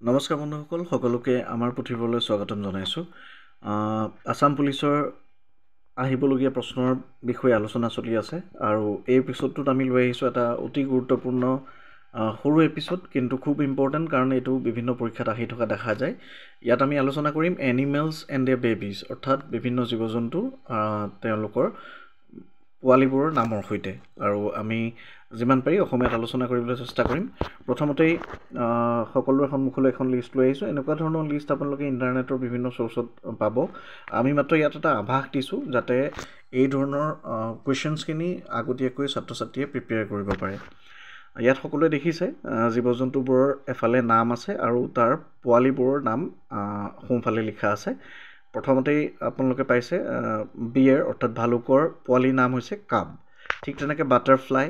নমস্কাৰ বন্ধুসকল, সকলোকে আমাৰ পুথিভঁৰাললৈ স্বাগতম জনাইছোঁ। আসাম পুলিচৰ আহিবলগীয়া প্ৰশ্নৰ বিষয়ে আলোচনা চলি আছে আৰু এই এপিছডটোত আমি লৈ আহিছোঁ এটা অতি গুৰুত্বপূৰ্ণ সৰু এপিছড, কিন্তু খুব ইম্পৰ্টেণ্ট কাৰণ এইটো বিভিন্ন পৰীক্ষাত আহি থকা দেখা যায়। ইয়াত আমি আলোচনা কৰিম এনিমেলছ এণ্ড দেয়াৰ বেবিজ, অৰ্থাৎ বিভিন্ন জীৱ জন্তু তেওঁলোকৰ পোৱালিবোৰৰ নামৰ সৈতে, আৰু আমি যিমান পাৰি অসমীয়াত আলোচনা কৰিবলৈ চেষ্টা কৰিম। প্ৰথমতেই সকলোৰে সন্মুখলৈ এখন লিষ্ট লৈ আহিছোঁ। এনেকুৱা ধৰণৰ লিষ্ট আপোনালোকে ইণ্টাৰনেটৰ বিভিন্ন চ'ৰ্চত পাব। আমি মাত্ৰ ইয়াত এটা আভাস দিছোঁ যাতে এই ধৰণৰ কুৱেশ্যনছখিনি আগতীয়াকৈ ছাত্ৰ ছাত্ৰীয়ে প্ৰিপেয়াৰ কৰিব পাৰে। ইয়াত সকলোৱে দেখিছে জীৱ জন্তুবোৰৰ এফালে নাম আছে আৰু তাৰ পোৱালিবোৰৰ নাম সোঁফালে লিখা আছে। প্ৰথমতেই আপোনালোকে পাইছে বিয়েৰ অৰ্থাৎ ভালুকৰ পোৱালিৰ নাম হৈছে কাব। ঠিক তেনেকৈ বাটাৰফ্লাই,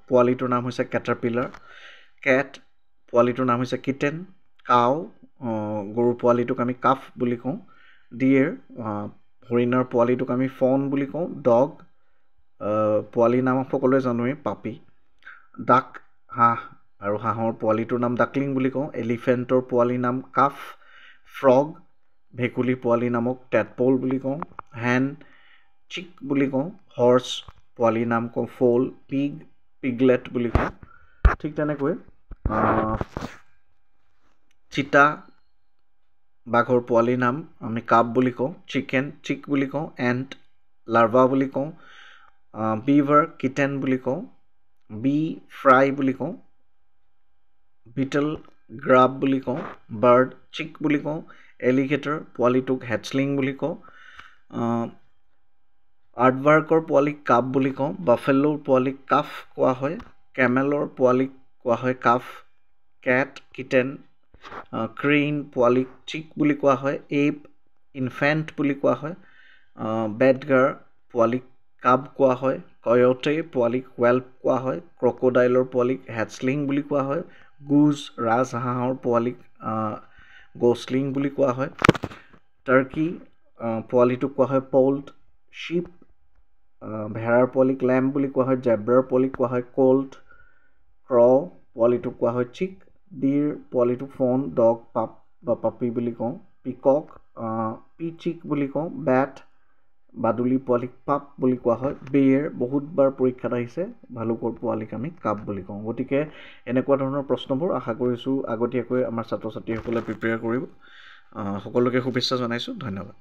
পোৱালিটোৰ নাম হৈছে কেটাৰপিলাৰ। কেট, পোৱালিটোৰ নাম হৈছে কিটেন। কাউ, গৰুৰ পোৱালিটোক আমি কাফ বুলি কওঁ। ডিয়েৰ, হৰিণৰ পোৱালিটোক আমি ফন বুলি কওঁ। ডগ, পোৱালিৰ নাম সকলোৱে জানোৱেই পাপি। ডাক, হাঁহ, আৰু হাঁহৰ পোৱালিটোৰ নাম ডাকলিং বুলি কওঁ। এলিফেণ্টৰ পোৱালিৰ নাম কাফ। ফ্ৰগ, ভেকুলীৰ পোৱালিৰ নামক টেডপল বুলি কওঁ। হেন, চিক বুলি কওঁ। হৰ্চ, পোৱালিৰ নাম কওঁ ফ'ল। পিগ, পিগলেট বুলি কওঁ। ঠিক তেনেকৈ চিতা, বাঘৰ পোৱালিৰ নাম আমি কাব বুলি কওঁ। চিকেন, চিক বুলি কওঁ। এণ্ট, লাৰ্ভা বুলি কওঁ। বিভাৰ, কিটেন বুলি কওঁ। বি, ফ্ৰাই বুলি কওঁ। বিটল, গ্ৰাব বুলি কওঁ। বাৰ্ড, চিক বুলি কওঁ। এলিগেটৰ, পোৱালিটোক হেডছলিং বুলি কওঁ। আৰ্টবাৰ্কৰ পোৱালিক কাপ বুলি কওঁ। বাফেলোৰ পোৱালিক কাফ কোৱা হয়। কেমেলৰ পোৱালিক কোৱা হয় কাফ। কেট, কিটেন। ক্ৰেইন, পোৱালিক চিক বুলি কোৱা হয়। এপ, ইনফেণ্ট বুলি কোৱা হয়। বেডগাৰ, পোৱালিক কাব কোৱা হয়। কয়টে, পোৱালিক ৱেল্প কোৱা হয়। ক্ৰক'ডাইলৰ পোৱালিক হেডছলিং বুলি কোৱা হয়। গুজ, ৰাজহাঁহৰ পোৱালিক গছলিং বুলি কোৱা হয়। টাৰ্কি, পোৱালিটোক কোৱা হয় পল্ট। শ্বিপ, ভেড়াৰ পোৱালিক লেম্প বুলি কোৱা হয়। জেব্ৰাৰ পোৱালিক কোৱা হয় কোল্ট। ক্ৰ, পোৱালিটোক কোৱা হয় চিক। ডিৰ, পোৱালিটোক ফন। ডগ, পাপ বা পাপি বুলি কওঁ। পিকক, পিচিক বুলি কওঁ। বেট, বাদুলি পোৱালিক পাপ বুলি কোৱা হয়। বেৰ, বহুতবাৰ পৰীক্ষাত আহিছে, ভালুকৰ পোৱালিক আমি কাপ বুলি কওঁ। গতিকে এনেকুৱা ধৰণৰ প্ৰশ্নবোৰ আশা কৰিছোঁ আগতীয়াকৈ আমাৰ ছাত্ৰ ছাত্ৰীসকলে প্ৰিপেয়াৰ কৰিব। সকলোকে শুভেচ্ছা জনাইছোঁ। ধন্যবাদ।